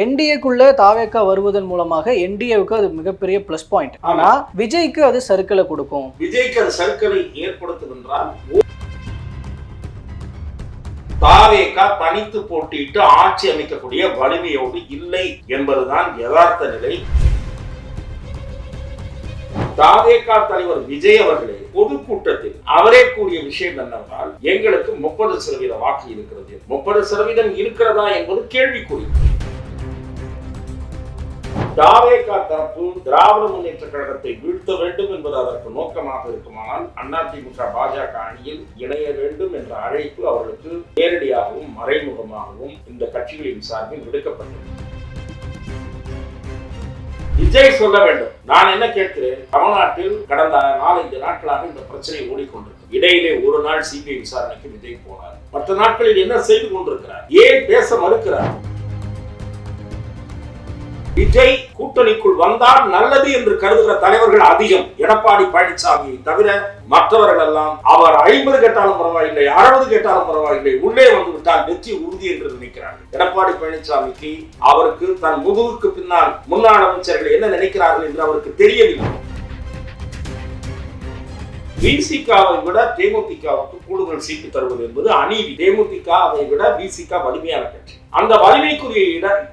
என்டிஏக்குள்ள தாவேக்கா வருவதன் மூலமாக என்டிஏவுக்கு அது மிகப்பெரிய பிளஸ் பாயிண்ட். ஆனா விஜய்க்கு அது சறுக்கலை கொடுக்கும். விஜய்க்கு அது சறுக்கலை ஏற்படுத்தும் என்றால் தாவேக்கா தனித்து போட்டியிட்டு ஆட்சி அமைக்கக்கூடிய வலிமையோடு இல்லை என்பதுதான் யதார்த்த நிலை. தாவேக்கா தலைவர் விஜய் அவர்களே பொதுக்கூட்டத்தில் அவரே கூறிய விஷயம் என்னவென்றால், எங்களுக்கு 30% வாக்கு இருக்கிறது. 30% இருக்கிறதா என்பது கேள்விக்குறி. தாவேக்கா தரப்பு திராவிட முன்னேற்ற கழகத்தை வீழ்த்த வேண்டும் என்பது அதற்கு நோக்கமாக இருக்குமானால் அதிமுக பாஜக அணியில் இணைய வேண்டும் என்ற அழைப்பு அவர்களுக்கு நேரடியாகவும் மறைமுகமாகவும் இந்த கட்சிகளின் சார்பில் விடுக்கப்பட்டது. விஜய் சொல்ல வேண்டும். நான் என்ன கேட்கிறேன், தமிழ்நாட்டில் கடந்த 4-5 நாட்களாக இந்த பிரச்சனை ஓடிக்கொண்டிருக்கு. இடையிலே ஒரு நாள் சிபிஐ விசாரணைக்கு விஜய் போனார். மற்ற நாட்களில் என்ன செய்து கொண்டிருக்கிறார்? ஏன் பேச மறுக்கிறார்? விஜய் கூட்டணிக்குள் வந்தால் நல்லது என்று கருதுகிற தலைவர்கள் அதிகம். எடப்பாடி பழனிசாமியை தவிர மற்றவர்கள் எல்லாம் அவர் 50 கேட்டாலும் பரவாயில்லை, 60 கேட்டாலும் பரவாயில்லை, உள்ளே வந்து விட்டால் வெற்றி உறுதி என்று நினைக்கிறார்கள். எடப்பாடி பழனிசாமிக்கு அவருக்கு தன் முதுகுக்கு பின்னால் முன்னாள் அமைச்சர்கள் என்ன நினைக்கிறார்கள் என்று அவருக்கு தெரியவில்லை. விசிகாவை விட தேமுதிகவுக்கு கூடுதல் சீட்டு தருவது என்பது அநீதி. தேமுதிகவை விட விசிக வலிமையான கட்சி. அந்த வலிமைக்குரிய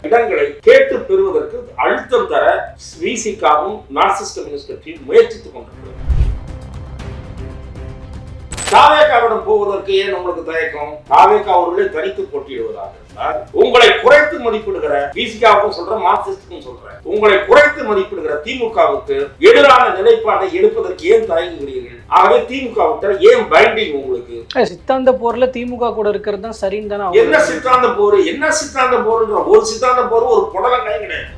இடங்களை கேட்டு பெறுவதற்கு அழுத்தம் தர விசிகாவும் மார்க்சிஸ்ட் கம்யூனிஸ்ட் கட்சியும் முயற்சித்துக் கொண்டிருக்கிறது. தாவேகாவிடம் போவதற்கு ஏன் உங்களுக்கு தயக்கம்? தாவேகா அவர்களே தனித்து போட்டியிடுவதாக இருந்தால் உங்களை குறைத்து மதிப்பிடுகிற விசிகாவுக்கும் சொல்றேன், மார்க்சிஸ்டுக்கும் சொல்றேன், உங்களை குறைத்து மதிப்பிடுகிற திமுகவுக்கு எதிரான நிலைப்பாட்டை எடுப்பதற்கு ஏன் தயங்குகிறீர்கள்? ஆகவே திமுக ஏன் பைண்டிங் உங்களுக்கு? சித்தாந்த போர்ல திமுக கூட இருக்கிறது தான் சரின்னு தானே. என்ன சித்தாந்த போர்? என்ன சித்தாந்த போர்ன்ற ஒரு சித்தாந்த போர் ஒரு புடலங்காய் கிடையாது.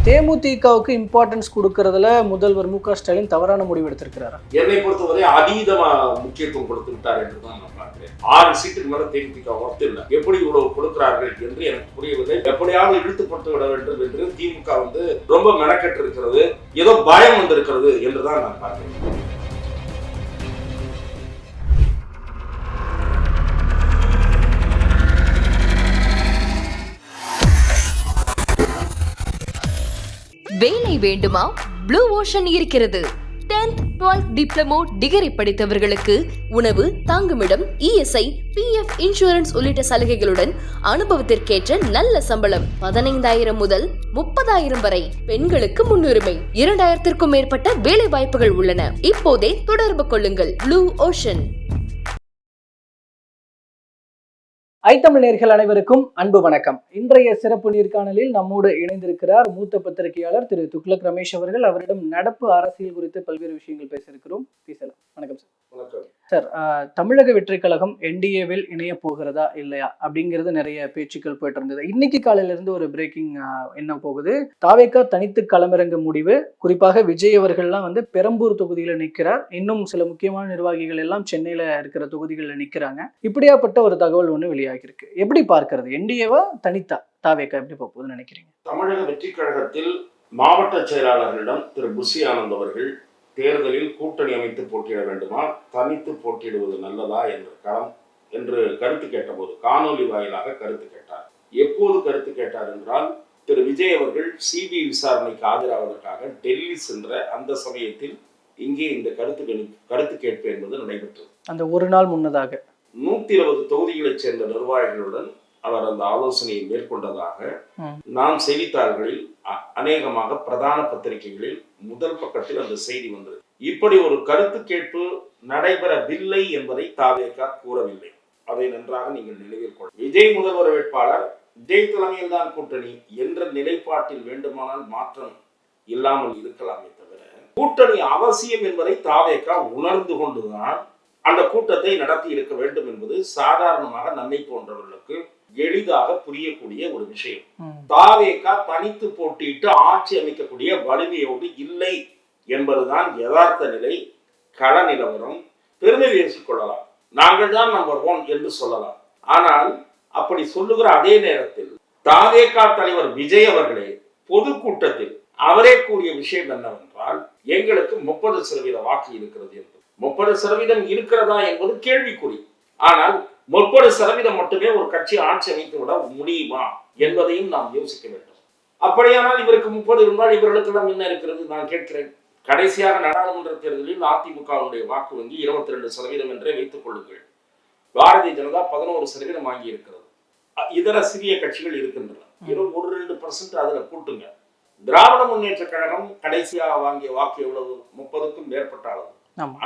தேமுதிகவுக்கு இம்பார்ட்டன்ஸ் கொடுக்கறதுல முதல்வர் மு.க. ஸ்டாலின் தவறான முடிவு எடுத்திருக்கிறாரா? என்னை பொறுத்தவரை அதீதமா முக்கியத்துவம் கொடுத்து விட்டார் என்று தான் நான் பார்க்கிறேன். 6 சீட்டுக்கு மேல தேமுதிக ஒர்த்து இல்லை. எப்படி இவ்வளவு கொடுக்கிறார்கள் என்று எனக்கு புரியவில்லை. எப்படியாவது இழுத்துப்பட்டு விட வேண்டும் என்று திமுக ரொம்ப மெனக்கெட்டு இருக்கிறது, ஏதோ பயம் வந்திருக்கிறது என்றுதான் நான் பார்க்கிறேன். வேலை வேண்டுமா? ப்ளூ ஓஷன் இருக்கிறது. 10th 12th டிப்ளமோ டிகிரி படித்தவர்களுக்கு உணவு, தங்குமிடம், இஎஸ்ஐ, பிஎஃப், இன்சூரன்ஸ் உள்ளிட்ட சலுகைகளுடன் அனுபவத்திற்கேற்ற நல்ல சம்பளம் 15,000 முதல் 30,000 வரை. பெண்களுக்கு முன்னுரிமை. 2,000க்கும் மேற்பட்ட வேலை வாய்ப்புகள் உள்ளன. இப்போதே தொடர்பு கொள்ளுங்கள். Blue ocean. ஐத்தமிழ் நேயர்கள் அனைவருக்கும் அன்பு வணக்கம். இன்றைய சிறப்பு நேர்காணலில் நம்மோடு இணைந்திருக்கிறார் மூத்த பத்திரிகையாளர் திரு துக்ளக் ரமேஷ் அவர்கள். அவரிடம் நடப்பு அரசியல் குறித்து பல்வேறு விஷயங்கள் பேச இருக்கிறோம். பேசலாம். வணக்கம் சார். வணக்கம் சார். தமிழக வெற்றிக் கழகம் என்டிஏவில் இணைய போகிறதா இல்லையா அப்படிங்கிறது நிறைய பேச்சுக்கள் போயிட்டு இருந்தது. இன்னைக்கு காலையில இருந்து ஒரு பிரேக்கிங் என்ன போகுது, தாவேக்கா தனித்து களமிறங்க முடிவு. குறிப்பாக விஜய் அவர்கள்லாம் பெரம்பூர் தொகுதியில நிற்கிறார். இன்னும் சில முக்கியமான நிர்வாகிகள் எல்லாம் சென்னையில இருக்கிற தொகுதிகளில் நிற்கிறாங்க. இப்படியாப்பட்ட ஒரு தகவல் ஒண்ணு வெளியாகி இருக்கு. எப்படி பார்க்கிறது? என்டிஏவா தனித்தா தாவேக்கா எப்படி போகுதுன்னு நினைக்கிறீங்க? தமிழக வெற்றி கழகத்தில் மாவட்ட செயலாளர்களிடம் திரு புஷி ஆனந்த் அவர்கள் தேர்தலில் கூட்டணி அமைத்து போட்டியிட வேண்டுமா, தனித்து போட்டியிடுவது நல்லதா என்று கருத்து கேட்டபோது காணொலி வாயிலாக கருத்து கேட்டார். எப்போது கருத்து கேட்டார் என்றால், திரு விஜய் அவர்கள் சிபிஐ விசாரணைக்கு ஆஜராவதற்காக டெல்லி சென்ற அந்த சமயத்தில் இங்கே இந்த கருத்து கேட்பு என்பது நடைபெற்றது. அந்த ஒரு நாள் முன்னதாக 120 தொகுதிகளைச் சேர்ந்த நிர்வாகிகளுடன் அவர் அந்த ஆலோசனையை மேற்கொண்டதாக நாம் செய்தித்தாள்களில் அநேகமாக பிரதான பத்திரிகைகளில் முதல் பக்கத்தில் அந்த செய்தி வந்தது. இப்படி ஒரு கருத்து கேட்பு நடைபெறவில்லை என்பதை தாவேகா கூறவில்லை. அதை நன்றாக நீங்கள் நினைவில் கொள்ள. விஜய் முதல்வர் வேட்பாளர், விஜய் தலைமையில் தான் கூட்டணி என்ற நிலைப்பாட்டில் வேண்டுமானால் மாற்றம் இல்லாமல் இருக்கலாமே தவிர, கூட்டணி அவசியம் என்பதை தாவேகா உணர்ந்து கொண்டுதான் அந்த கூட்டத்தை நடத்தி இருக்க வேண்டும் என்பது சாதாரணமாக நம்மை போன்றவர்களுக்கு எளிதாக புரியக்கூடிய ஒரு விஷயம். தாவேகா தனித்து போட்டியிட்டு ஆட்சி அமைக்கக்கூடிய வலிமையோடு இல்லை என்பதுதான் யதார்த்த நிலை, கள நிலவரம். பெருமை பேசிக் கொள்ளலாம், நாங்கள் தான் நம்பர் 1 என்று சொல்லலாம். ஆனால் அப்படி சொல்லுகிற அதே நேரத்தில் தாவேகா தலைவர் விஜய் அவர்களே பொதுக்கூட்டத்தில் அவரே கூறிய விஷயம் என்னவென்றால், எங்களுக்கு 30% வாக்கு இருக்கிறது என்று. 30% இருக்கிறதா என்பது கேள்விக்குறி. ஆனால் 30% மட்டுமே ஒரு கட்சி ஆட்சி அமைத்து விட முடியுமா என்பதையும் நாம் யோசிக்க வேண்டும். அப்படியானால் இவருக்கு 30 இருந்தால் இவர்களுக்கெல்லாம் என்ன இருக்கிறது நான் கேட்கிறேன். கடைசியாக நாடாளுமன்ற தேர்தலில் அதிமுகவுடைய வாக்கு வங்கி 22% என்றே வைத்துக் கொள்ளுங்கள். பாரதிய ஜனதா 11% வாங்கி இருக்கிறது. இதர சிறிய கட்சிகள் இருக்கின்றன. 1-2% அதுல கூட்டுங்க. திராவிட முன்னேற்ற கழகம் கடைசியாக வாங்கிய வாக்கு எவ்வளவு? 30க்கும் மேற்பட்ட அளவு.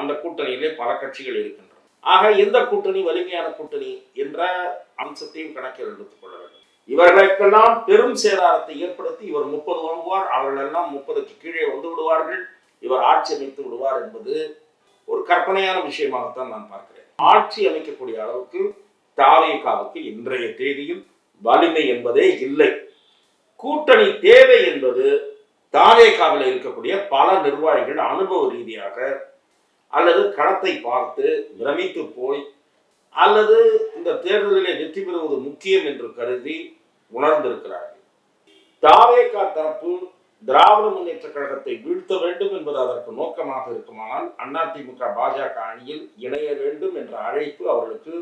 அந்த கூட்டணியிலே பல கட்சிகள் இருக்கின்றன. ஆக எந்த கூட்டணி வலிமையான கூட்டணி என்ற அம்சத்தையும் கணக்கில் எடுத்துக் கொள்ள வேண்டும். இவர்களுக்கெல்லாம் பெரும் சேதாரத்தை ஏற்படுத்தி இவர் 30 வாங்குவார், அவர்கள் எல்லாம் 30க்கு கீழே வந்து விடுவார்கள், இவர் ஆட்சி அமைத்து விடுவார் என்பது ஒரு கற்பனையான விஷயமாகத்தான் நான் பார்க்கிறேன். ஆட்சி அமைக்கக்கூடிய அளவுக்கு தாவேகாவுக்கு இன்றைய தேதியில் வலிமை என்பதே இல்லை. கூட்டணி தேவை என்பது தாவேகாவில் இருக்கக்கூடிய பல நிர்வாகிகள் அனுபவ ரீதியாக அல்லது களத்தை பார்த்து பிரமித்து போய் அல்லது இந்த தேர்தலிலே வெற்றி பெறுவது முக்கியம் என்று கருதி உணர்ந்திருக்கிறார்கள். தாவேகா தரப்பு திராவிட முன்னேற்ற கழகத்தை வீழ்த்த வேண்டும் என்பது அதற்கு நோக்கமாக இருக்குமானால் அதிமுக பாஜக அணியில் இணைய வேண்டும் என்ற அழைப்பு அவர்களுக்கு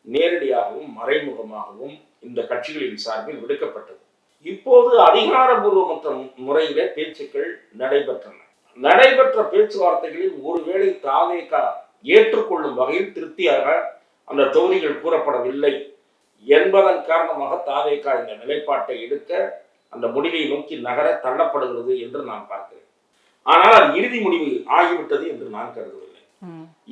நேரடியாகவும் மறைமுகமாகவும் இந்த கட்சிகளின் சார்பில் விடுக்கப்பட்டது. இப்போது அதிகாரபூர்வமற்ற முறையிலே பேச்சுக்கள் நடைபெற்ற பேச்சுவார்த்தைகளில் ஒருவேளை தாவேகா ஏற்றுக்கொள்ளும் வகையில் திருப்தியாக அந்த தொகுதிகள் கூறப்படவில்லை என்பதன் காரணமாக தாவேகா இந்த நிலைப்பாட்டை எடுக்க அந்த முடிவை நோக்கி நகர தள்ளப்படுகிறது என்று நான் பார்க்கிறேன். ஆனால் அது இறுதி முடிவு ஆகிவிட்டது என்று நான் கருதவில்லை.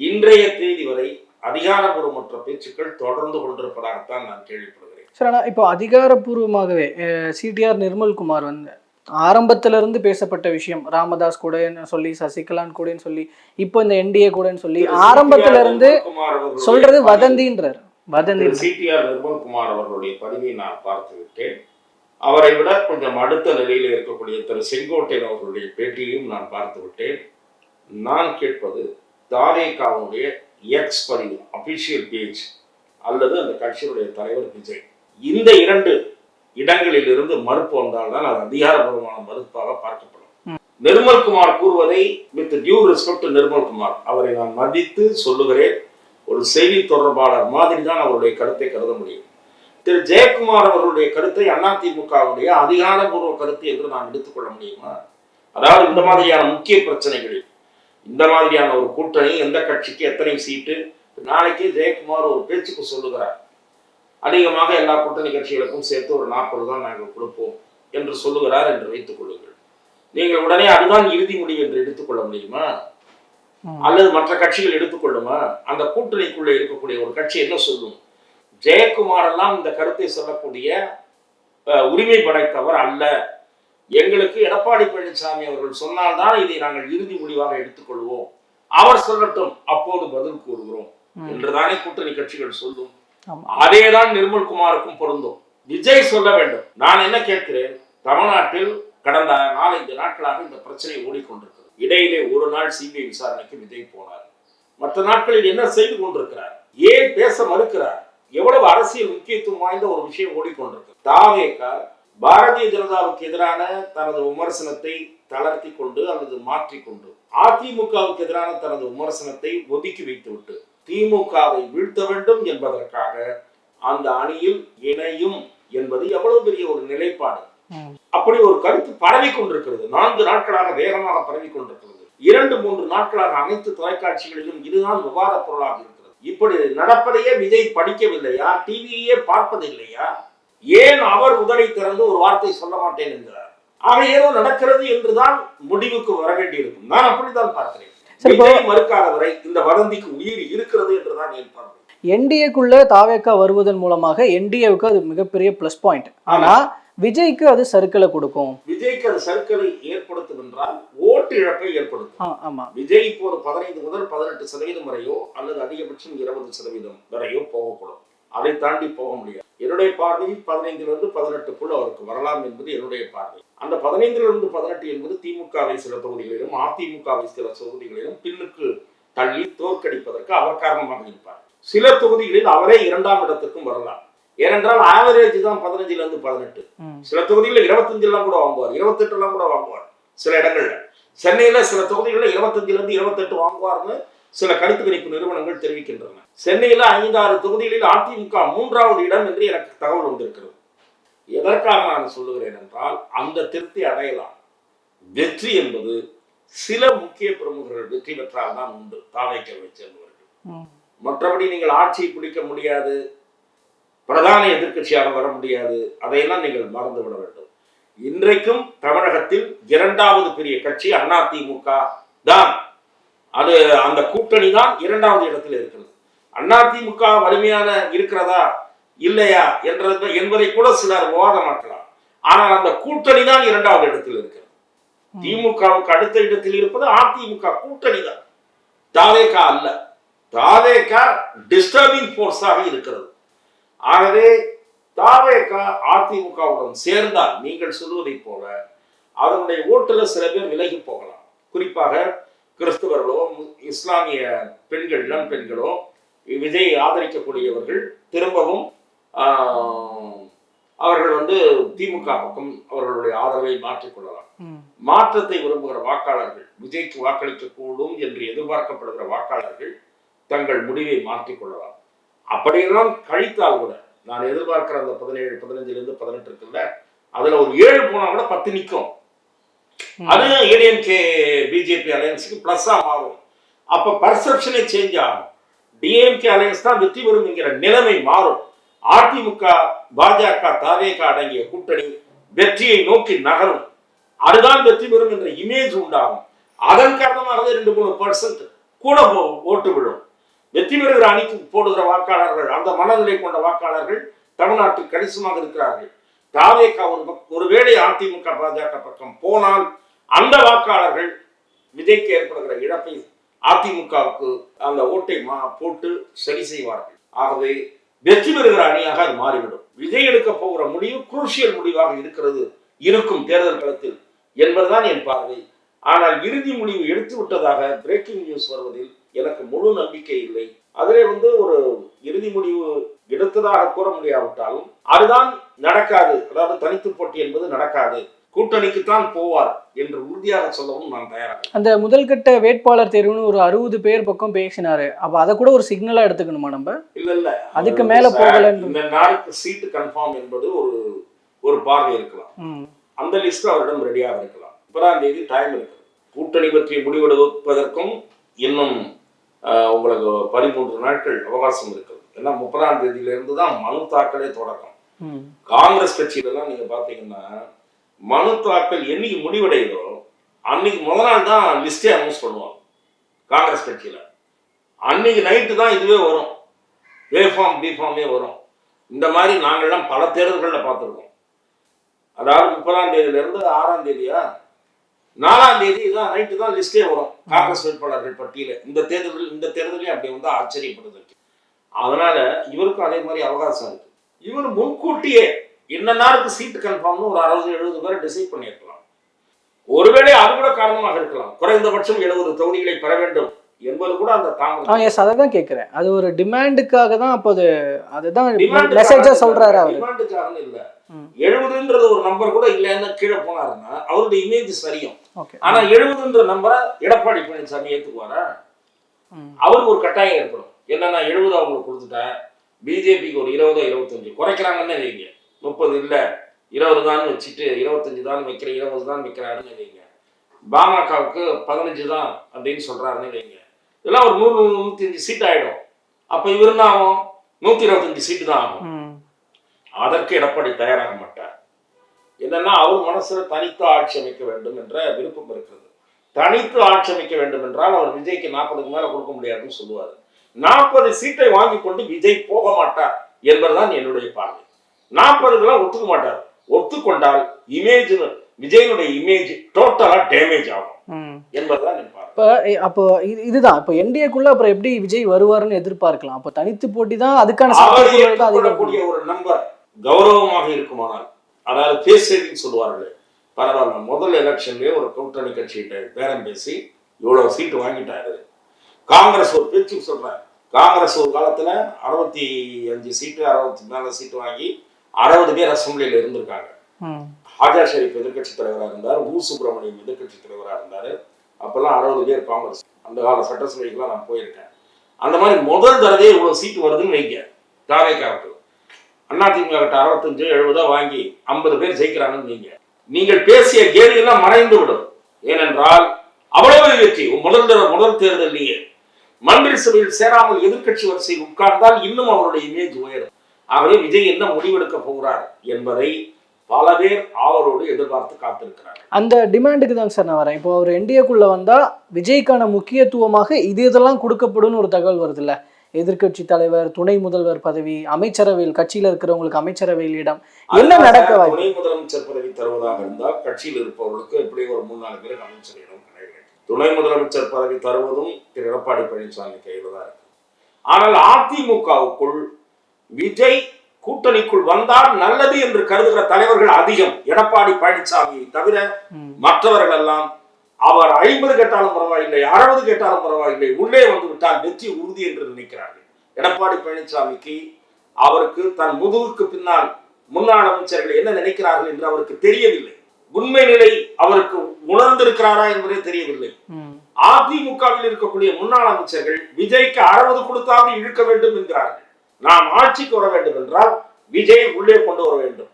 இன்றைய தேதி வரை அதிகாரபூர்வமற்ற பேச்சுக்கள் தொடர்ந்து கொண்டிருப்பதாகத்தான் நான் கேள்விப்படுகிறேன். சார், ஆனால் இப்போ அதிகாரப்பூர்வமாகவே சிடிஆர் நிர்மல்குமார் வந்து ஆரம்பத்துல இருந்து பேசப்பட்ட விஷயம், ராமதாஸ் கூட சொல்லி, சசிகலான் கூட சொல்லி, இப்போ இந்த என்டிஏ கூட சொல்லி ஆரம்பத்துல இருந்து சொல்றது வதந்தின்றார். சிடிஆர் நிர்மல்குமார் அவர்களுடைய பதிவை நான் பார்த்து விட்டேன். அவரை விட கொஞ்சம் அடுத்த நிலையில் இருக்கக்கூடிய திரு செங்கோட்டையன் அவர்களுடைய பேட்டியையும் நான் பார்த்து விட்டேன். நான் கேட்பது தாவேகாவுடைய எக்ஸ் பதிவு, அபிஷியல் பேஜ் அல்லது அந்த கட்சியுடைய தலைவர் விஜய், இந்த 2 இடங்களில் இருந்து மறுப்பு வந்தால்தான் அது அதிகாரபூர்வமான மறுப்பாக பார்க்கப்படும். நிர்மல்குமார் கூறுவதை வித் டியூ ரெஸ்பெக்ட் நிர்மல்குமார், அவரை நான் மதித்து சொல்லுகிறேன். ஒரு செய்தி தொடர்பாளர் மாதிரி தான் அவருடைய கருத்தை கருத முடியும். திரு ஜெயக்குமார் அவர்களுடைய கருத்தை அதிமுகவுடைய அதிகாரபூர்வ கருத்து என்று நான் எடுத்துக்கொள்ள முடியுமா? அதாவது இந்த மாதிரியான முக்கிய பிரச்சனைகளில் இந்த மாதிரியான ஒரு கூட்டணி எந்த கட்சிக்கு எத்தனை சீட்டு, நாளைக்கு ஜெயக்குமார் ஒரு பேச்சுக்கு சொல்லுகிறார், அதிகமாக எல்லா கூட்டணி கட்சிகளுக்கும் சேர்த்து ஒரு 40 தான் நாங்கள் கொடுப்போம் என்று சொல்லுகிறார் என்று வைத்துக் கொள்ளுங்கள். நீங்கள் உடனே அதுதான் இறுதி முடிவு என்று எடுத்துக்கொள்ள முடியுமா? அல்லது மற்ற கட்சிகள் எடுத்துக்கொள்ளுமா? அந்த கூட்டணிக்குள்ளே இருக்கக்கூடிய ஒரு கட்சி என்ன சொல்லும்? ஜெயக்குமார் எல்லாம் இந்த கருத்தை சொல்லக்கூடிய உரிமை படைத்தவர் அல்ல. எங்களுக்கு எடப்பாடி பழனிசாமி அவர்கள் சொன்னால்தான் இதை நாங்கள் இறுதி முடிவாக எடுத்துக்கொள்வோம், அவர் சொல்லட்டும், அப்போது பதில் கூறுகிறோம் என்றுதானே கூட்டணி கட்சிகள் சொல்லும். அதேதான் நிர்மல்குமாருக்கும் பொருந்தும். விஜய் சொல்ல வேண்டும். நான் என்ன கேட்கிறேன், தமிழ்நாட்டில் கடந்த 4-5 நாட்களாக இந்த பிரச்சனை ஓடிக்கொண்டிருக்கிறது. இடையிலே ஒரு நாள் சிபிஐ விசாரணைக்கு விஜய் போனார். மற்ற நாட்களில் என்ன செய்து கொண்டிருக்கிறார்? ஏன் பேச மறுக்கிறார்? எவ்வளவு அரசியல் முக்கியத்துவம் வாய்ந்த ஒரு விஷயம் ஓடிக்கொண்டிருக்கு. தாவேகா பாரதிய ஜனதாவுக்கு எதிரான தனது விமர்சனத்தை தளர்த்தி கொண்டு அல்லது மாற்றிக்கொண்டு அதிமுகவுக்கு எதிரான தனது விமர்சனத்தை ஒதுக்கி வைத்துவிட்டு திமுகவை வீழ்த்த வேண்டும் என்பதற்காக அந்த அணியில் இணையும் என்பது எவ்வளவு பெரிய ஒரு நிலைப்பாடு. அப்படி ஒரு கருத்து பரவி கொண்டிருக்கிறது. 4 நாட்களாக வேகமாக பரவி கொண்டிருக்கிறது. 2-3 நாட்களாக அனைத்து தொலைக்காட்சிகளிலும் இதுதான் விவாத பொருளாக இருக்கிறது. இப்படி நடப்பதையே விஜய் படிக்கவில்லையா? டிவியே பார்ப்பதில்லையா? ஏன் அவர் உதரை திறந்து ஒரு வார்த்தை சொல்ல மாட்டேன் என்கிறார்? ஆக ஏதோ நடக்கிறது என்றுதான் முடிவுக்கு வர வேண்டியிருக்கும். நான் அப்படித்தான் பார்க்கிறேன். மறுக்காத வரை இந்த வதந்திக்கு உயிர் இருக்கிறது என்றுதான் என் பார்க்கிறேன். என்டிஏக்குள்ள தாவேகா வருவதன் மூலமாக என்டிஏவுக்கு அது மிகப்பெரிய பிளஸ் பாயிண்ட். ஆனா விஜய்க்கு அது சறுக்கலை கொடுக்கும். விஜய்க்கு அது சறுக்கலை ஏற்படுத்தும் என்றால் ஓட்டு இழப்பை ஏற்படுத்தும். விஜய் இப்போது 15 முதல் 18% வரையோ அல்லது அதிகபட்சம் 20% வரையோ போகக்கூடும். அதை தாண்டி போக முடியாது. என்னுடைய பார்வையில் 15 18 அவருக்கு வரலாம் என்பது என்னுடைய பார்வை. அந்த 15 18 என்பது திமுகவை சில தொகுதிகளிலும் அதிமுகவை சில தொகுதிகளிலும் பின்னுக்கு தள்ளி தோற்கடிப்பதற்கு அவர் காரணமாக இருப்பார். சில தொகுதிகளில் அவரே 2ஆம் இடத்துக்கும் வரலாம். ஏனென்றால் ஆவரேஜ் தான் 15 18. சில தொகுதிகளில் 25 கூட வாங்குவார், 28 கூட வாங்குவார். சில இடங்கள்ல சென்னையில சில தொகுதிகளில் 25 28 வாங்குவார்னு சில கருத்து கணிப்பு நிறுவனங்கள் தெரிவிக்கின்றன. சென்னையில் 5-6 தொகுதிகளில் அதிமுக 3வது இடம் என்று எனக்கு தகவல் வந்திருக்கிறது. எதற்காக நான் சொல்லுகிறேன் என்றால், அந்த திருப்தி அடையலாம். வெற்றி என்பது சில முக்கிய பிரமுகர்கள் வெற்றி பெற்றால் தான் உண்டு. தாவேக்காவை சேர்ந்தவர்கள். மற்றபடி நீங்கள் ஆட்சியை பிடிக்க முடியாது, பிரதான எதிர்க்கட்சியாக வர முடியாது, அதையெல்லாம் நீங்கள் மறந்துவிட வேண்டும். இன்றைக்கும் தமிழகத்தில் 2வது பெரிய கட்சி அதிமுக தான். அது அந்த கூட்டணி தான் 2வது இடத்தில் இருக்கிறது. அதிமுக வலிமையான இருக்கிறதா இல்லையா என்பதை கூட சிலர் விவாதமாக்கலாம். ஆனால் அந்த கூட்டணி தான் 2வது இடத்தில் இருக்கிறது. திமுகவுக்கு அடுத்த இடத்தில் இருப்பது அதிமுக கூட்டணி தான், தாவேகா அல்ல. தாவேகா டிஸ்டர்பிங் போர்ஸாக இருக்கிறது. ஆகவே தாவேகா அதிமுகவுடன் சேர்ந்தால் நீங்கள் சொல்வதை போல அதனுடைய ஓட்டுல சில பேர் விலகி போகலாம். குறிப்பாக கிறிஸ்தவர்களோ இஸ்லாமிய பெண்கள், இளம் பெண்களோ விஜயை ஆதரிக்கக்கூடியவர்கள் திரும்பவும் அவர்கள் திமுக பக்கம் அவர்களுடைய ஆதரவை மாற்றிக்கொள்ளலாம். மாற்றத்தை விரும்புகிற வாக்காளர்கள், விஜய்க்கு வாக்களிக்க கூடும் என்று எதிர்பார்க்கப்படுகிற வாக்காளர்கள் தங்கள் முடிவை மாற்றிக்கொள்ளலாம். அப்படியெல்லாம் கழித்தால் கூட, நான் எதிர்பார்க்கிற அந்த 17, 15 18 இருக்குல்ல, அதுல ஒரு 7 போனா கூட 10 நிற்கும். அது ஏடிஎம்கே பிஜேபி அலையன்ஸுக்கு பிளஸ்ஸா மாறும். அப்ப பர்செப்ஷனே சேஞ்ச் ஆகும். டிஎம்கே அலையன்ஸ் தான் வெற்றி பெறும் என்கிற நிலைமை மாறும். அதிமுக, பாஜக, தாவேகா அடங்கிய கூட்டணி வெற்றியை நோக்கி நகரும். அதுதான் வெற்றி பெறும் என்ற இமேஜ் உண்டாகும். அதன் காரணமாகவே 2-3% கூட ஓட்டு விழும். வெற்றி பெறுகிற அணிக்கு போடுகிற வாக்காளர்கள், அந்த மனநிலை கொண்ட வாக்காளர்கள் தமிழ்நாட்டில் கணிசமாக இருக்கிறார்கள். தாவேகா ஒருவேளை அதிமுக பாஜக பக்கம் போனால் அந்த வாக்காளர்கள் விஜய்க்கு ஏற்படுகிற இழப்பை அதிமுகவுக்கு அந்த ஓட்டை போட்டு சரி செய்வார்கள். ஆகவே வெற்றி பெறுகிற அணியாக அது மாறிவிடும். விஜய் எடுக்க போகிற முடிவு குரூஷியல் முடிவாக இருக்கும் தேர்தல் களத்தில் என்பதுதான் என் பார்வை. ஆனால் இறுதி முடிவு எடுத்து விட்டதாக பிரேக்கிங் நியூஸ் வருவதில் எனக்கு முழு நம்பிக்கை இல்லை. அதிலே ஒரு இறுதி முடிவு எடுத்ததாக கூற முடியாவிட்டாலும் அதுதான் நடக்காது. அதாவது தனித்து போட்டி என்பது நடக்காது, கூட்டணிக்குத்தான் போவார் என்று உறுதியாக சொல்லவும் நான் தயாராக. அந்த முதல் கட்ட வேட்பாளர் தேர்வுன்னு ஒரு 60 பேர் பக்கம் பேசினாரு. அப்ப அதை கூட ஒரு சிக்னலா எடுத்துக்கணுமா நம்ம? இல்ல, அதுக்கு மேல போகல. இந்த நாளுக்கு சீட்டு கன்ஃபார்ம் என்பது ஒரு பார்வை இருக்கலாம். அந்த லிஸ்ட் அவரிடம் ரெடியாக இருக்கலாம். 30ஆம் தேதி டைம் இருக்கு. கூட்டணி பற்றி முடிவெடுப்பதற்கும் இன்னும் உங்களுக்கு 13 நாட்கள் அவகாசம் இருக்குது. ஏன்னா 30ஆம் தேதியிலிருந்து தான் மனு தாக்கலே தொடக்கம். காங்கிரஸ் கட்சியிலலாம் நீங்க பாத்தீங்கன்னா மனு தாக்கல் என்னைக்கு முடிவடைதோ அன்னைக்கு முதல் நாள் தான் லிஸ்டே அனௌன்ஸ் பண்ணுவாங்க காங்கிரஸ் கட்சியில. அன்னைக்கு நைட்டு தான் இதுவே வரும், ஏ ஃபார்ம் பி ஃபார்மே வரும். இந்த மாதிரி நாங்கள்லாம் பல தேர்தல்களில் பார்த்துருக்கோம். அதாவது 30ஆம் தேதியிலிருந்து 6ஆம் தேதியா 4ஆம் தேதி தான் நைட்டு தான் லிஸ்டே வரும் காங்கிரஸ் வேட்பாளர்கள் பட்டியல. இந்த தேர்தலையும் அப்படி ஆச்சரியப்படுது. அதனால இவருக்கும் அதே மாதிரி அவகாசம் இருக்கு. இவர் முன்கூட்டியே இந்த நாளுக்கு சீட்டு கன்ஃபார்ம்னு ஒரு 60-70 பேரை டிசைட் பண்ணியிருக்கலாம். ஒருவேளை அது கூட காரணமாக இருக்கலாம். குறைந்தபட்சம் 70 தொகுதிகளை பெற வேண்டும் என்பது கூட அந்த தாமதம். எஸ், அதை தான் கேட்கிறேன். அது ஒரு டிமாண்டுக்காக தான். அப்போ அதுதான் மெசேஜா சொல்றாரு அவர். டிமாண்டுக்காக இல்ல, 70ன்றது ஒரு நம்பர் கூட இல்லைன்னு கீழே போனாருன்னா அவருடைய இமேஜ் சரியும். ஆனா 70ன்ற நம்பரை எடப்பாடி பழனிசாமி ஏத்துக்குவாரா? அவருக்கு ஒரு கட்டாயம் ஏற்படும். என்னன்னா 70 அவங்களுக்கு கொடுத்துட்டேன், பிஜேபிக்கு ஒரு 20-25 குறைக்கிறாங்கன்னு வைங்க, 30 இல்ல 20 தான் வச்சுட்டு 25 தான் வைக்கிறேன், 20 தான் வைக்கிறாருன்னு வைங்க. பாமகவுக்கு 15 தான் அப்படின்னு சொல்றாருன்னு வைங்க. இதெல்லாம் ஒரு 100-105 சீட் ஆயிடும். அப்ப இவர் என்ன ஆகும்? 125 சீட்டு தான் ஆகும். அதற்கு எடப்பாடி தயாராக மாட்டார். என்னன்னா அவர் மனசுல தனித்து ஆட்சி அமைக்க வேண்டும் என்ற விருப்பம் இருக்கிறது. தனித்து ஆட்சி அமைக்க வேண்டும் என்றால் அவர் விஜய்க்கு 40க்கு மேல கொடுக்க முடியாதுன்னு சொல்லுவார். 40 சீட்டை வாங்கி கொண்டு விஜய் போக மாட்டார் என்பதுதான் என்னுடைய பார்வை. 40க்கெல்லாம் ஒத்துக்க மாட்டார். ஒத்துக்கொண்டால் விஜயனுடைய இமேஜ் டோட்டலா டேமேஜ் ஆகும் என்பதுதான் என் பார்வை. அப்போ இதுதான் இப்போ என்டிஏக்குள்ள அப்புறம் எப்படி விஜய் வருவாருன்னு எதிர்பார்க்கலாம். அப்போ தனித்து போட்டி தான் அதுக்கான ஒரு நம்பர் கௌரவமாக இருக்குமானால், அதாவது பேஸ் சேவிங் சொல்லுவார்கள், பரவாயில்ல முதல் எலெக்ஷன்லயே ஒரு கூட்டணி கட்சிகிட்ட பேரம் பேசி இவ்வளவு சீட்டு வாங்கிட்டாரு. காங்கிரஸ் ஒரு பேச்சு சொல்றேன், காங்கிரஸ் ஒரு காலத்துல 65 சீட்டு 60 மேல சீட்டு வாங்கி 60 பேர் அசம்பிளியில இருந்திருக்காங்க. ஹாஜா ஷெரீப் எதிர்கட்சி தலைவராக இருந்தார், ஊ சுப்பிரமணியம் எதிர்கட்சி தலைவராக இருந்தாரு, அப்பெல்லாம் 60 பேர் காங்கிரஸ். அந்த கால சட்டசபைக்கெல்லாம் நான் போயிருக்கேன். அந்த மாதிரி முதல் தடவை இவ்வளவு சீட்டு வருதுன்னு வைங்க. தாவேக்காவுக்கு அதிமுக கிட்ட 65 70 வாங்கி 50 பேர் ஜெயிக்கிறாங்கன்னு வைங்க. நீங்கள் பேசிய கேள்வியெல்லாம் மறைந்து விடும். ஏனென்றால் அவ்வளவு வெற்றி. முதல் தேர்தலிலேயே மந்திரி சபையில் சேராமல் எதிர்க்கட்சி வரிசையில் உட்கார்ந்தால் இன்னும் அவருடைய இமேஜ் உயரும். ஆகவே விஜய் என்ன முடிவெடுக்க போகிறார் என்பதை பல பேர் ஆவலோடு எதிர்பார்த்து காத்திருக்கிறார். அந்த டிமாண்டுக்கு தான் சார் நான் வரேன். இப்போ அவர் என்டிஏக்குள்ள வந்தா விஜய்க்கான முக்கியத்துவமாக இதெல்லாம் கொடுக்கப்படும் ஒரு தகவல் வருது இல்ல. எதிர்கட்சி தலைவர், துணை முதல்வர் பதவி, அமைச்சரவையில் கட்சியில இருக்கிறவங்களுக்கு அமைச்சரவையில் இடம், என்ன நடக்க வாய்ப்பு? துணை முதலமைச்சர் பதவி தருவதாக இருந்தால் கட்சியில் இருப்பவர்களுக்கு எப்படி ஒரு 3-4 பேருக்கு அமைச்சர் இடம் கிடையாது. துணை முதலமைச்சர் பதவி தருவதும் திரு எடப்பாடி பழனிசாமி கையில் தான் இருக்கு. ஆனால் அதிமுகவுக்குள் விஜய் கூட்டணிக்குள் வந்தால் நல்லது என்று கருதுகிற தலைவர்கள் அதிகம். எடப்பாடி பழனிசாமியை தவிர மற்றவர்கள் எல்லாம் அவர் 50 கேட்டாலும் பரவாயில்லை, 60 கேட்டாலும் பரவாயில்லை, உள்ளே வந்து விட்டால் வெற்றி உறுதி என்று நினைக்கிறார்கள். எடப்பாடி பழனிசாமிக்கு அவருக்கு தன் முதுகுக்கு பின்னால் முன்னாள் அமைச்சர்கள் என்ன நினைக்கிறார்கள் என்று அவருக்கு தெரியவில்லை. உண்மை நிலை அவருக்கு உணர்ந்திருக்கிறாரா என்பதே தெரியவில்லை. அதிமுகவில் இருக்கக்கூடிய முன்னாள் அமைச்சர்கள் விஜய்க்கு 60 கொடுத்தாவது இழுக்க வேண்டும் என்கிறார்கள். நாம் ஆட்சிக்கு வர வேண்டும் என்றால் விஜய் உள்ளே கொண்டு வர வேண்டும்.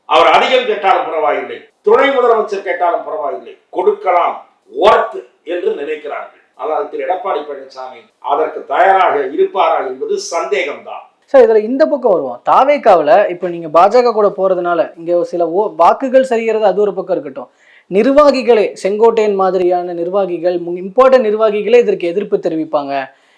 அவர் அதிகம் கேட்டாலும் பரவாயில்லை, துணை முதலமைச்சர் கேட்டாலும் பரவாயில்லை, கொடுக்கலாம் ஒர்த் என்று நினைக்கிறார்கள். ஆனால் திரு எடப்பாடி பழனிசாமி அதற்கு தயாராக இருப்பாரா என்பது சந்தேகம்தான். சார் இதுல இந்த பக்கம் வருவோம். தாவேக்காவில இப்ப நீங்க பாஜக கூட போறதுனால இங்க சில வாக்குகள் சரிகிறது, அது ஒரு பக்கம் இருக்கட்டும். நிர்வாகிகளே, செங்கோட்டையன் மாதிரியான நிர்வாகிகள், இம்பார்ட்டன்ட் நிர்வாகிகளே இதற்கு எதிர்ப்பு தெரிவிப்பாங்க.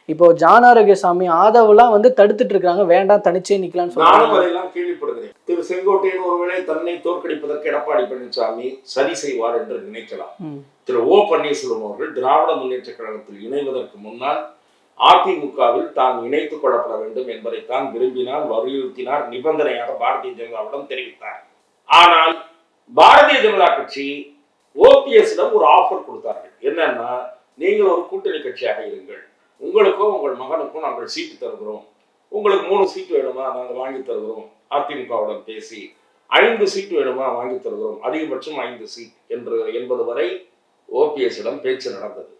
இப்போ ஜான் ஆரோக்கியசாமி, ஆதவெல்லாம் வந்து தடுத்துட்டு இருக்காங்க, வேண்டாம் தனிச்சே நிக்கலாம்னு சொல்றாங்க. கேள்விப்படுகிறேன். திரு செங்கோட்டையன் ஒருவேளை தன்னை தோற்கடிப்பதற்கு எடப்பாடி பழனிசாமி சரி செய்வார் என்று நினைக்கலாம். திரு ஓ பன்னீர்செல்வம் அவர்கள் திராவிட முன்னேற்ற கழகத்தில் இணைவதற்கு முன்னால் அதிமுகவில் தான் இணைத்துக் கொள்ளப்பட வேண்டும் என்பதைத்தான் விரும்பினார், வலியுறுத்தினார், நிபந்தனையாக பாரதிய ஜனதாவிடம் தெரிவித்தார். ஆனால் பாரதிய ஜனதா கட்சி ஓபிஎஸ்ஸிடம் ஒரு ஆஃபர் கொடுத்தார்கள். என்னன்னா, நீங்கள் ஒரு கூட்டணி கட்சியாக இருங்கள், உங்களுக்கோ உங்கள் மகனுக்கும் நாங்கள் சீட்டு தருகிறோம், உங்களுக்கு 3 சீட்டு வேணுமா நாங்கள் வாங்கி தருகிறோம், அதிமுகவுடன் பேசி 5 சீட்டு வேணுமா வாங்கி தருகிறோம், அதிகபட்சம் 5 சீட் என்பது வரை ஓபிஎஸ்ஸிடம் பேச்சு நடந்தது.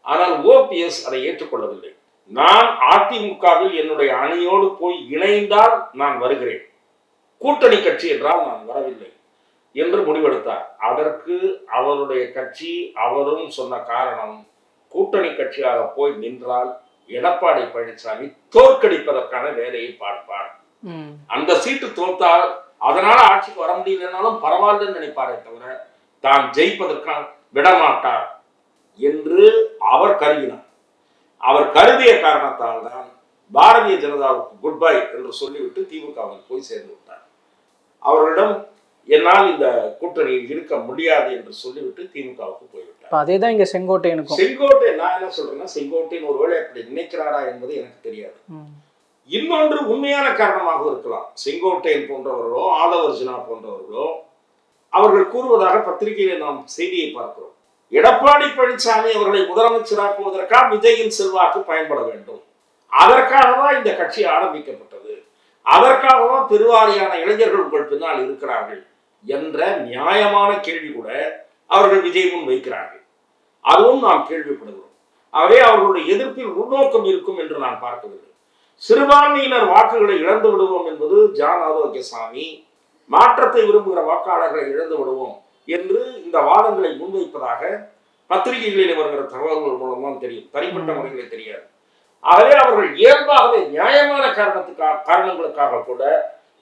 ஆனால் ஓபிஎஸ் அதை ஏற்றுக்கொள்ளவில்லை. நான் அதிமுகவில் என்னுடைய அணியோடு போய் இணைந்தால் நான் வருகிறேன், கூட்டணி கட்சி என்றால் நான் வரவில்லை என்று முடிவெடுத்தார். அதற்கு அவருடைய கட்சி, அவரும் சொன்ன காரணம், கூட்டணி கட்சியாக போய் நின்றால் எடப்பாடி பழனிசாமி தோற்கடிப்பதற்கான வேலையை பார்ப்பார். அந்த சீட்டு தோற்றால் அதனால ஆட்சிக்கு வர முடியலன்னாலும் பரவாயில்லன்னு நினைப்பாரே தவிர தான் ஜெயிப்பதற்கான விடமாட்டார் என்று அவர் கருதினார். அவர் கருதிய காரணத்தால் தான் பாரதிய ஜனதாவுக்கு குட் பை என்று சொல்லிவிட்டு திமுகவில் போய் சேர்ந்து விட்டார். அவர்களிடம் என்னால் இந்த கூட்டணியில் இருக்க முடியாது என்று சொல்லிவிட்டு திமுகவுக்கு போய்விட்டார். அதேதான் இங்க செங்கோட்டையனுக்கும். செங்கோட்டையன் நான் என்ன சொல்றேன்னா, செங்கோட்டையன் ஒருவேளை அப்படி நினைக்கிறாரா என்பது எனக்கு தெரியாது. இன்னொன்று உண்மையான காரணமாக இருக்கலாம். செங்கோட்டையன் போன்றவர்களோ, ஆதவர்ஜுனா போன்றவர்களோ அவர்கள் கூறுவதாக பத்திரிகையில நாம் செய்தியை பார்க்கிறோம். எடப்பாடி பழனிசாமி அவர்களை முதலமைச்சராக்குவதற்காக விஜயின் செல்வாக்கு பயன்பட வேண்டும், அதற்காகதான் இந்த கட்சி ஆரம்பிக்கப்பட்டது, அதற்காகதான் பெருவாரியான இளைஞர்கள் உங்கள் பின்னால் இருக்கிறார்கள் என்ற நியாயமான கேள்வி கூட அவர்கள் விஜய் முன் வைக்கிறார்கள். அதுவும் நாம் கேள்விப்படுகிறோம். ஆகவே அவர்களுடைய எதிர்ப்பில் உள்நோக்கம் இருக்கும் என்று நான் பார்க்கவில்லை. சிறுபான்மையினர் வாக்குகளை இழந்து விடுவோம் என்பது ஜான் ஆரோக்கியசாமி, மாற்றத்தை விரும்புகிற வாக்காளர்களை இழந்து விடுவோம் என்று இந்த வாதங்களை முன்வைப்பதாக பத்திரிகைகளில் வருகிற தகவல்கள் மூலமாக தெரியும், தனிப்பட்ட முறைகளில் தெரியாது. ஆகவே அவர்கள் இயல்பாகவே நியாயமான காரணங்களுக்காக கூட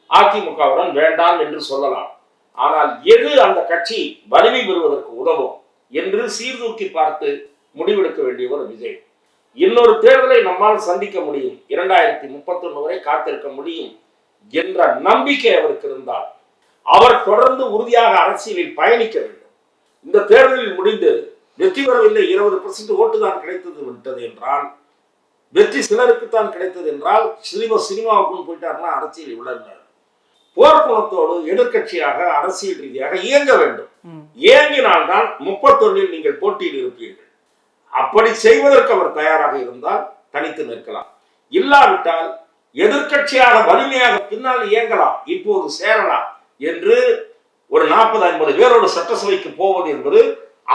அதிமுகவுடன் வேண்டாம் என்று சொல்லலாம். ஆனால் எது அந்த கட்சி வலிமை பெறுவதற்கு உதவும் என்று சீர்தூக்கி பார்த்து முடிவெடுக்க வேண்டியவர் விஜய். இன்னொரு தேர்தலை நம்மால் சந்திக்க முடியும், 2031 வரை காத்திருக்க முடியும் என்ற நம்பிக்கை அவருக்கு இருந்தால் அவர் தொடர்ந்து உறுதியாக அரசியலில் பயணிக்க வேண்டும். இந்த தேர்தலில் முடிந்து வெற்றி பெறவில்லை, 20% ஓட்டு தான் விட்டது என்றால், வெற்றி சிலருக்குத்தான் கிடைத்தது என்றால் சினிமாவுக்குன்னு போயிட்டாருன்னா அரசியல் விளந்தார். போர்க்குணத்தோடு எதிர்கட்சியாக அரசியல் ரீதியாக இயங்க வேண்டும். இயங்கினால்தான் 31 நீங்கள் போட்டியில் இருப்பீர்கள். அப்படி செய்வதற்கு அவர் தயாராக இருந்தால் தனித்து நிற்கலாம். இல்லாவிட்டால் எதிர்கட்சியாக வலிமையாக பின்னால் இயங்கலாம், இப்போது சேரலாம் என்று ஒரு 40-50 பேரோடு சட்டசபைக்கு போவது என்பது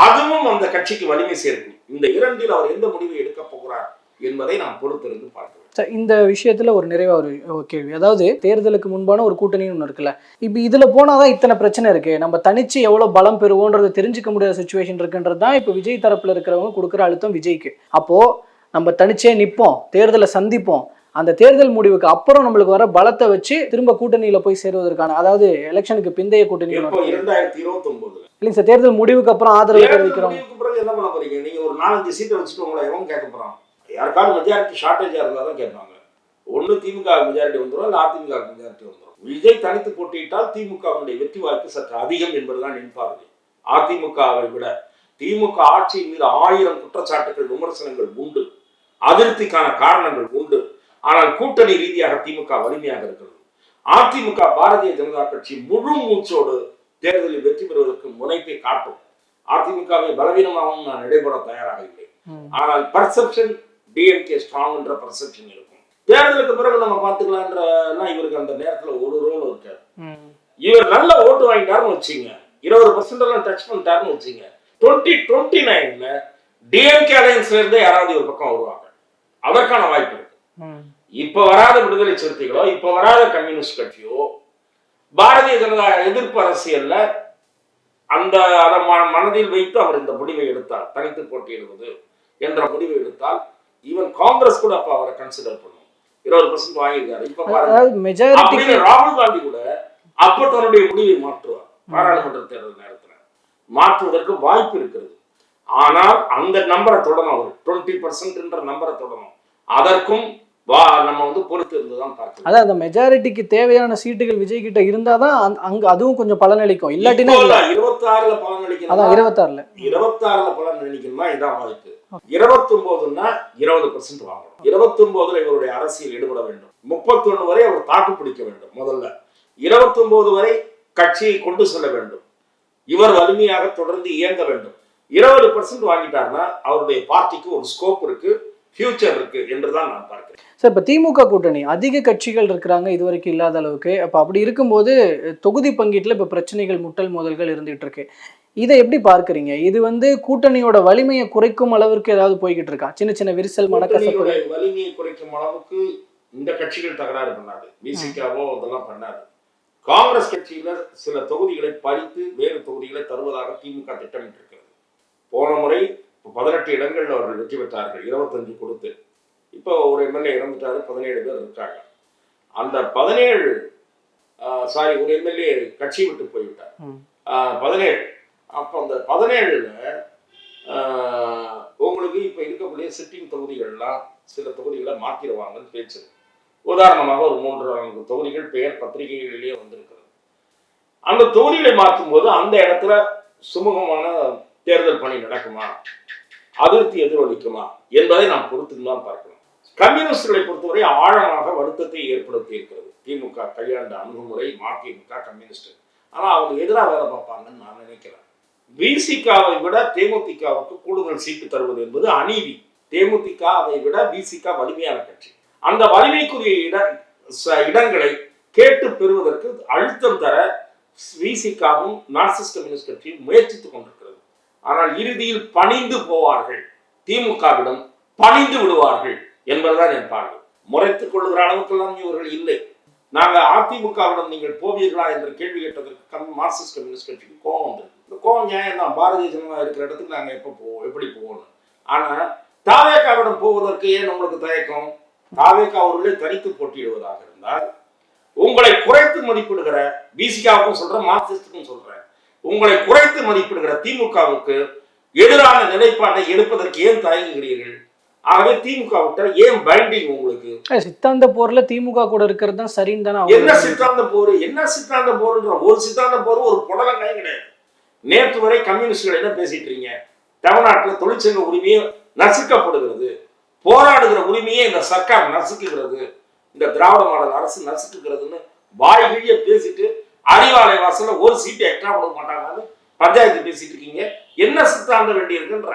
அதுவும் அந்த கட்சிக்கு வலிமை சேர்க்கும். இந்த இரண்டில் அவர் எந்த முடிவை எடுக்க போகிறார் என்பதை நாம் பொறுத்திருந்து பார்க்க வேண்டும். இந்த விஷயத்துல ஒரு நிறைவா ஒரு கேள்வி, அதாவது தேர்தலுக்கு முன்பான ஒரு கூட்டணின்னு ஒன்று இருக்குல்ல, இப்போ இதுல போனாதான் இத்தனை பிரச்சனை இருக்கு, நம்ம தனிச்சு எவ்வளவு பலம் பெறுவோன்றதை தெரிஞ்சுக்க முடியாத சுச்சுவேஷன் இருக்குன்றது தான் இப்போ விஜய் தரப்புல இருக்கிறவங்க கொடுக்குற அழுத்தம் விஜய்க்கு. அப்போ நம்ம தனிச்சே நிற்போம், தேர்தலை சந்திப்போம், அந்த தேர்தல் முடிவுக்கு அப்புறம் நம்மளுக்கு வர பலத்தை வச்சு திரும்ப கூட்டணியில போய் சேருவதற்கான, அதாவது எலெக்ஷனுக்கு பிந்தைய கூட்டணி 2029 இல்லைங்க சார், தேர்தல் முடிவுக்கு அப்புறம் ஆதரவு தெரிவிக்கிறோம். என்ன பண்ண போறீங்க? நீங்க ஒரு 4-5 சீட்டை வச்சுட்டு உங்களை எவன் கேட்க போறான்? யாருக்காவது மெஜாரிட்டி ஷார்டேஜா இருந்தா தான் கேட்பாங்க. ஒண்ணு திமுக மெஜாரிட்டி வந்துடும், இல்ல அதிமுக மெஜாரிட்டி வந்துடும். விஜய் தனித்து போட்டியிட்டால் திமுகவுடைய வெற்றி வாய்ப்பு சற்று அதிகம் என்பதுதான் என் பார்வை. அதிமுகவை விட திமுக ஆட்சியின் மீது 1000 குற்றச்சாட்டுகள் விமர்சனங்கள் உண்டு, அதிருப்திக்கான காரணங்கள் உண்டு. ஆனால் கூட்டணி ரீதியாக திமுக வலிமையாக இருக்கிறது. அதிமுக பாரதிய ஜனதா கட்சி முழு மூச்சோடு தேர்தலில் வெற்றி பெறுவதற்கு முனைப்பை காட்டும். அதிமுகவை பலவீனமாகவும் நான் இடைபெற தயாராக இல்லை. ஆனால் பர்செப்ஷன் டிஎம்கே ஸ்ட்ராங் என்ற பர்செப்ஷன் இருக்கும். தேர்தலுக்கு பிறகு நம்ம பார்த்துக்கலாம். இவருக்கு அந்த நேரத்துல ஒரு ரோல் இருக்காது. இவர் நல்ல ஓட்டு வாங்கிட்டாருன்னு வச்சுங்க, 20% டச் பண்ணிட்டாருன்னு வச்சுங்க, 2029 டிஎம்கே அலையன்ஸ்ல இருந்து யாராவது ஒரு பக்கம் வருவாங்க. அதற்கான வாய்ப்பு இருக்கு. இப்ப வராத விடுதலை சிறுத்தைகளோ, இப்ப வராத கம்யூனிஸ்ட் கட்சியோ பாரதிய ஜனதா எதிர்ப்பு அரசியல்ல அந்த மனதில் வைத்து அவர் இந்த முடிவை எடுத்தார், தனித்து போட்டியிடுவது என்ற முடிவை எடுத்தால் ஈவன் காங்கிரஸ் கூட அப்ப அவரை கன்சிடர் பண்ணும். 20% வாங்கியிருக்காரு. இப்ப பாருங்க, ராகுல் காந்தி கூட அப்ப தன்னுடைய முடிவை மாற்றுவார். பாராளுமன்ற தேர்தல் நேரத்துல மாற்றுவதற்கு வாய்ப்பு இருக்கிறது. ஆனால் அந்த நம்பரை தொடரும், அவர் 20% என்ற நம்பரை தொடரும். அதற்கும் நம்ம பொறுத்து இருந்துதான் பார்க்கணும். அதான் அந்த மெஜாரிட்டிக்கு தேவையான சீட்டுகள் விஜய் கிட்ட இருந்தாதான் அங்க அதுவும் கொஞ்சம் பலனளிக்கும். இல்லாட்டினா 26ல பலனளிக்கணும். அதான் 26ல பலனளிக்கணுமா? இதான் வாய்ப்பு. 29ன்னா 20% வாங்கணும். 29ல இவருடைய அரசியல் ஈடுபட வேண்டும். 31 வரை அவர் தாக்கு பிடிக்க வேண்டும். முதல்ல 29 வரை கட்சியை கொண்டு செல்ல வேண்டும். இவர் வலிமையாக தொடர்ந்து இயங்க வேண்டும். 20% வாங்கிட்டாருன்னா அவருடைய பார்ட்டிக்கு ஒரு ஸ்கோப் இருக்கு, ஃபியூச்சர் இருக்கு என்றுதான் நான் பார்க்கிறேன். சார், இப்போ திமுக கூட்டணி அதிக கட்சிகள் இருக்கிறாங்க, இது வரைக்கும் இல்லாத அளவுக்கு. அப்போ அப்படி இருக்கும்போது தொகுதி பங்கீட்டில் இப்போ பிரச்சனைகள், முட்டல் மோதல்கள் இருந்துகிட்டு இருக்கு. இதை எப்படி பார்க்குறீங்க? இது கூட்டணியோட வலிமையை குறைக்கும் அளவிற்கு ஏதாவது போய்கிட்டு இருக்கா? சின்ன சின்ன விரிசல், மனக்கசப்பு. வலிமையை குறைக்கும் அளவுக்கு இந்த கட்சிகள் தகராறு பண்ணாது, பிசிகாவோ அதெல்லாம் பண்ணாது. காங்கிரஸ் கட்சியில சில தொகுதிகளை பறித்து வேறு தொகுதிகளை தருவதாக திமுக திட்டமிட்டு இருக்கிறது. போன முறை 18 இடங்கள்ல அவர்கள் வெற்றி பெற்றார்கள், 25 கொடுத்து. இப்போ ஒரு எம்எல்ஏ இறந்துட்டாரு, 17 பேர் இருக்காங்க. அந்த 17 ஒரு எம்எல்ஏ கட்சி விட்டு போய்விட்டார், 17. அப்போ அந்த 17ல உங்களுக்கு இப்போ இருக்கக்கூடிய சிட்டிங் தொகுதிகள்லாம் சில தொகுதிகளை மாற்றிடுவாங்கன்னு பேச்சு. உதாரணமாக ஒரு 3-4 தொகுதிகள் பெயர் பத்திரிகைகளிலேயே வந்திருக்கிறது. அந்த தொகுதிகளை மாற்றும் போது அந்த இடத்துல சுமூகமான தேர்தல் பணி நடக்குமா, அதிருப்தி எதிரொலிக்குமா என்பதை நாம் பொறுத்துதான் பார்க்கணும். கம்யூனிஸ்டுகளை பொறுத்தவரை ஆழமாக வருத்தத்தை ஏற்படுத்தி இருக்கிறது திமுக கையாண்ட அணுகுமுறை, மதிமுக கம்யூனிஸ்ட். ஆனா அவங்க எதிராக வேலை பார்ப்பாங்கன்னு நான் நினைக்கிறேன். விசிகாவை விட தேமுதிகவுக்கு கூடுதல் சீட்டு தருவது என்பது அநீதி. தேமுதிகவை விட விசிக வலிமையான கட்சி. அந்த வலிமைக்குரிய இடங்களை கேட்டு பெறுவதற்கு அழுத்தம் தர விசிகாவும் மார்க்சிஸ்ட் கம்யூனிஸ்ட் கட்சியும் முயற்சித்துக் கொண்டிருக்கிறது. ஆனால் இறுதியில் பணிந்து போவார்கள், திமுகவிடம் பணிந்து விடுவார்கள் என்பதுதான் என் பார்வை. முறைத்துக் கொள்ளுகிற அளவுக்கெல்லாம் இவர்கள் இல்லை. நாங்கள் அதிமுகவிடம் நீங்கள் போவீர்களா என்று கேள்வி கேட்டதற்கு மார்க்சிஸ்ட் கம்யூனிஸ்ட் கட்சிக்கு கோபம் வந்தது. இந்த கோபம் நியாயம் தான், பாரதிய ஜனதா இருக்கிற இடத்துக்கு நாங்கள் எப்போ போவோம், எப்படி போவோம். ஆனால் தாவேகாவிடம் போவதற்கு ஏன் உங்களுக்கு தயக்கம்? தாவேகா அவர்களே தனித்து போட்டியிடுவதாக இருந்தால் உங்களை குறைத்து மதிப்பிடுகிற பிசிகாவுக்கும் சொல்றேன், மார்க்சிஸ்டுக்கும் சொல்றேன், உங்களை குறைத்து மதிப்பிடுகிற திமுகவுக்கு எதிரான நிலைப்பாட்டை எடுப்பதற்கு ஏன் தயங்குகிறீர்கள்? ஆகவே திமுக விட்ட ஏன் பைண்டிங் உங்களுக்கு? சித்தாந்த போர்ல திமுக கூட இருக்கிறது தான் சரின்னு தானே. என்ன சித்தாந்த போர்? என்ன சித்தாந்த போர்ன்ற ஒரு சித்தாந்த போர் ஒரு புடலங்காயும் கிடையாது. நேற்று வரை கம்யூனிஸ்டுகள் என்ன பேசிட்டு இருக்கீங்க? தமிழ்நாட்டில் தொழிற்சங்க உரிமையை நசுக்கப்படுகிறது, போராடுகிற உரிமையை இந்த சர்க்கார் நசுக்குகிறது, இந்த திராவிட மாடல் அரசு நசுக்குகிறதுன்னு வாய்கிழிய பேசிட்டு அறிவாலய வாசல்ல ஒரு சீட்டு எக்ஸ்ட்ரா கொடுக்க மாட்டாங்கன்னு பஞ்சாயத்து பேசிட்டு இருக்கீங்க. என்ன சித்தாந்த வேண்டி இருக்குன்ற?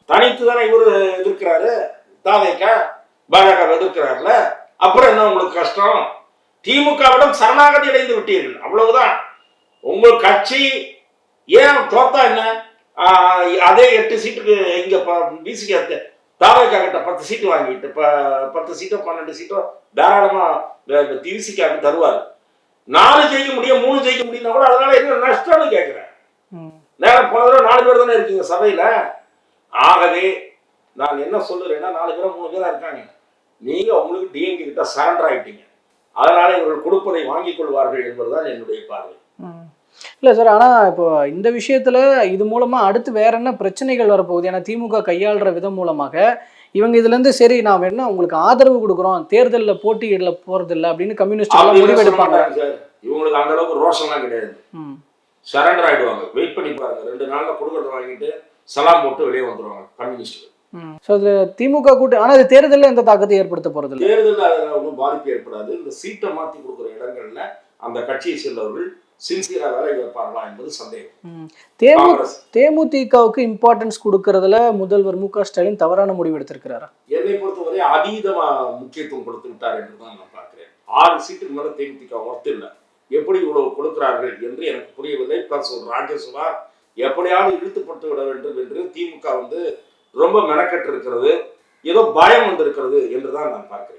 தனித்து தானே இவரு எதிர்க்கிறாரு, தாவேகா பாஜக எதிர்க்கிறாருல. அப்புறம் என்ன உங்களுக்கு கஷ்டம்? திமுகவிடம் சரணாகதி அடைந்து விட்டீர்கள், அவ்வளவுதான். உங்கள் கட்சி ஏன் தோத்தா என்ன? அதே 8 சீட்டுக்கு இங்க பிசிகே தாவேக்கா கிட்ட 10 சீட்டு வாங்கிட்டு 10 சீட்டோ 12 சீட்டோ தாராளமா பிசிகாவுக்கு தருவார். 4 ஜெயிக்க முடியும் 3 ஜெயிக்க முடியும்னா கூட அதனால என்ன நஷ்டம்னு கேட்கிறேன். நேரம் போன தடவை 4 பேர் தானே இருக்கீங்க சபையில. ஆகவே நான் என்ன சொல்லுறேன்னா 4 பேரோ 3 பேரா இருக்காங்க. நீங்க உங்களுக்கு டிஎம்கே கிட்ட சரண்டர் ஆயிட்டீங்க. அதனால இவர்கள் கொடுப்பதை வாங்கிக் கொள்வார்கள் என்பதுதான் என்னுடைய பார்வை. இல்லை சார், ஆனால் இப்போ இந்த விஷயத்துல இது மூலமா அடுத்து வேற என்ன பிரச்சனைகள் வரப்போகுது? ஏன்னா திமுக கையாளுற விதம் மூலமாக இவங்க இதுல இருந்து சரி நான் வேணா உங்களுக்கு ஆதரவு கொடுக்குறோம், தேர்தலில் போட்டியிடல போறது இல்லை அப்படின்னு கம்யூனிஸ்ட் முடிவெடுப்பாங்க. இவங்களுக்கு அந்த அளவுக்கு ரோஷம்லாம் கிடையாது. சரண்டர் ஆயிடுவாங்க. வெயிட் பண்ணி பாருங்க. 2 நாள்ல கொடுக்கறத வாங்கிட்டு சலாம் போட்டு வெளியே வந்துடுவாங்க கம்யூனிஸ்ட். ஸோ அது திமுக கூட்டு, ஆனால் அது தேர்தலில் எந்த தாக்கத்தை ஏற்படுத்த போறது இல்லை. தேர்தலில் அதில் ஒன்றும் பாதிப்பு ஏற்படாது. இந்த சீட்டை மாற்றி கொடுக்குற இடங்கள்ல அந்த கட்சியை சேர்ந்தவர்கள் சின்சியரா வேலை வைப்பார்களா என்பது சந்தேகம். தேமுதிகவுக்கு இம்பார்ட்டன்ஸ் கொடுக்கறதுல முதல்வர் மு.க. ஸ்டாலின் தவறான முடிவு எடுத்திருக்கிறாரா? என்னை பொறுத்தவரை அதீதமா முக்கியத்துவம் கொடுத்து விட்டார் என்று தான் நான் பார்க்கிறேன். 6 சீட்டுக்கு மேல தேமுதிக ஒர்த்து இல்லை. எப்படி இவ்வளவு கொடுக்கிறார்கள் என்று எனக்கு புரியவில்லை. பிளஸ் ஒரு ராஜ்யசபா எப்படியாவது இழுத்துப்பட்டு விட வேண்டும் என்று திமுக ரொம்ப மெனக்கெட்டு இருக்கிறது, ஏதோ பயம் வந்திருக்கிறது என்றுதான் நான் பார்க்கிறேன்.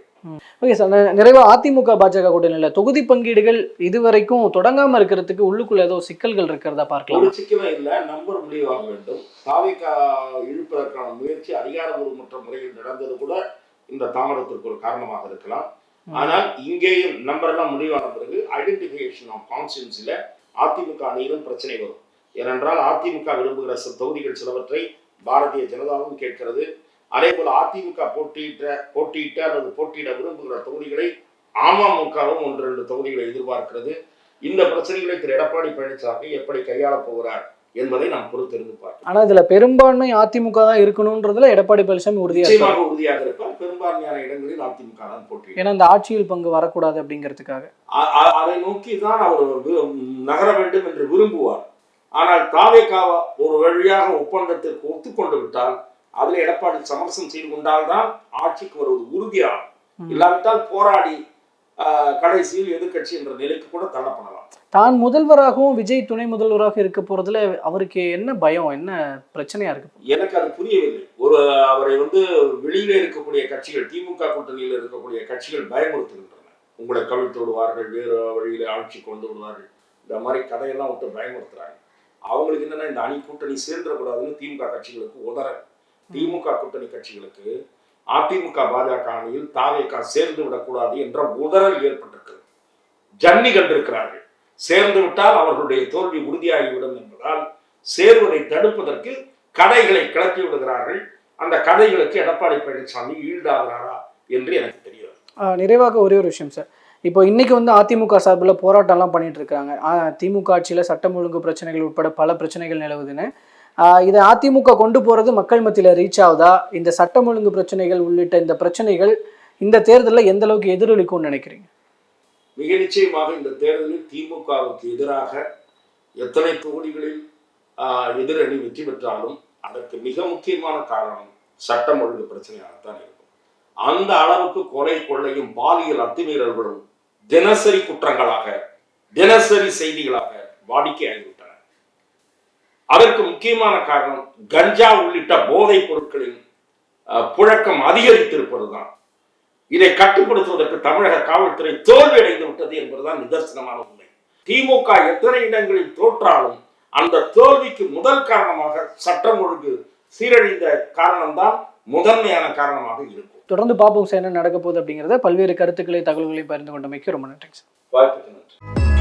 ஓகே சார், நிறைவா அதிமுக பாஜக கூட்டணியில் தொகுதி பங்கீடுகள் இதுவரைக்கும் தொடங்காம இருக்கிறதுக்கு உள்ளுக்குள்ள ஏதோ சிக்கல்கள் இருக்கிறதா பார்க்கலாம்? ஒரு சிக்கலும் இல்லை. நம்பர் முடிவாக வேண்டும். தாவேக்கா இழுப்பதற்கான முயற்சி அதிகாரபூர்வமற்ற முறையில் நடந்தது கூட இந்த தாமதத்திற்கு ஒரு காரணமாக இருக்கலாம். ஆனால் இங்கேயும் நம்பர் எல்லாம் முடிவான பிறகு ஐடென்டிபிகேஷன் ஆஃப் கான்ஸ்டிட்யூன்சில அதிமுக அணியிலும் பிரச்சனை வரும். ஏனென்றால் அதிமுக விரும்புகிற தொகுதிகள் சிலவற்றை பாரதிய ஜனதாவும் கேட்கிறது. அதே போல அதிமுக போட்டியிட்ட அல்லது போட்டியிட விரும்புகிற தொகுதிகளை அமமுகவும் 1-2 தொகுதிகளை எதிர்பார்க்கிறது. இந்த பிரச்சனைகளை திரு எடப்பாடி பழனிசாமி எப்படி கையாளப் போகிறார் என்பதை நாம் பொறுத்திருந்து பார்க்கிறோம். ஆனா இதுல பெரும்பான்மை அதிமுக தான் இருக்கணும்ன்றதுல எடப்பாடி பழனிசாமி உறுதியாக இருப்பார். பெரும்பான்மையான இடங்களில் அதிமுக தான் போட்டி. ஏன்னா இந்த ஆட்சியில் பங்கு வரக்கூடாது அப்படிங்கிறதுக்காக அதை நோக்கி தான் அவர் நகர வேண்டும் என்று விரும்புவார். ஆனால் தாவேக்காவா ஒரு வழியாக ஒப்பந்தத்திற்கு ஒத்துக்கொண்டு விட்டால் அதில் எடப்பாடி சமரசம் செய்து கொண்டால்தான் ஆட்சிக்கு வருவது உறுதியாகும். இல்லாவிட்டால் போராடி கடைசியில் எதிர்கட்சி என்ற நிலைக்கு கூட தள்ளப்படலாம். தான் முதல்வராகவும் விஜய் துணை முதல்வராக இருக்க போறதுல அவருக்கு என்ன பயம், என்ன பிரச்சனையா இருக்கு? எனக்கு அது புரியவில்லை. அவரை வெளியில இருக்கக்கூடிய கட்சிகள், திமுக கூட்டணியில் இருக்கக்கூடிய கட்சிகள் பயமுறுத்துகின்றன. உங்களை கவிழ்த்து விடுவார்கள், வேறு வழியில ஆட்சி கொண்டு விடுவார்கள், இந்த மாதிரி கதையெல்லாம் விட்டு பயமுறுத்துறாங்க. அவங்களுக்கு என்னன்னா இந்த அணி கூட்டணி சேர்ந்துடக்கூடாதுன்னு திமுக கட்சிகளுக்கு உதற. திமுக கூட்டணி கட்சிகளுக்கு அதிமுக பாஜக அணியில் தாவேக்கா சேர்ந்து விடக்கூடாது என்ற உதறல் ஏற்பட்டிருக்கிறது. ஜன்னி கண்டிருக்கிறார்கள். சேர்ந்து விட்டால் அவர்களுடைய தோல்வி உறுதியாகிவிடும் என்பதால் சேர்வதை தடுப்பதற்கு கதைகளை கிளப்பி விடுகிறார்கள். அந்த கதைகளுக்கு எடப்பாடி பழனிசாமி ஈடாகிறாரா என்று எனக்கு தெரியாது. நிறைவாக ஒரே ஒரு விஷயம் சார், இப்போ இன்னைக்கு அதிமுக சார்பில் போராட்டம்லாம் பண்ணிட்டு இருக்காங்க. திமுக ஆட்சியில் சட்டம் ஒழுங்கு பிரச்சனைகள் உட்பட பல பிரச்சனைகள் நிலவுதுன்னு. இதை அதிமுக கொண்டு போறது மக்கள் மத்தியில் ரீச் ஆகுதா? இந்த சட்டம் ஒழுங்கு பிரச்சனைகள் உள்ளிட்ட இந்த பிரச்சனைகள் இந்த தேர்தலில் எந்த அளவுக்கு எதிரொலிக்கும்னு நினைக்கிறீங்க? மிக நிச்சயமாக இந்த தேர்தலில் திமுகவுக்கு எதிராக எத்தனை தொகுதிகளில் எதிரணி வெற்றி பெற்றாலும் அதற்கு மிக முக்கியமான காரணம் சட்டம் ஒழுங்கு பிரச்சனையாகத்தான் இருக்கும். அந்த அளவுக்கு கொலை கொள்ளையும் பாலியல் அத்துமீறல்களும் தினசரி குற்றங்களாக, தினசரி செய்திகளாக வாடிக்கையாகிவிட்டன. அதற்கு முக்கியமான காரணம் கஞ்சா உள்ளிட்ட போதைப் பொருட்களின் புழக்கம் அதிகரித்திருப்பதுதான். இதை கட்டுப்படுத்துவதற்கு தமிழக காவல்துறை தோல்வி அடைந்து விட்டது என்பதுதான் நிதர்சனமான உண்மை. திமுக எத்தனை இடங்களில் தோற்றாலும் அந்த தோல்விக்கு முதல் காரணமாக சட்டம் ஒழுங்கு சீரழிந்த காரணம்தான் முதன்மையான காரணமாக இருக்கும். தொடர்ந்து பார்ப்போம் சார் என்ன நடக்க போகுது அப்படிங்கிறத. பல்வேறு கருத்துக்களை தகவல்களை பகிர்ந்து கொண்டமைக்கு ரொம்ப நன்றி சார். வாய்ப்புக்கு நன்றி.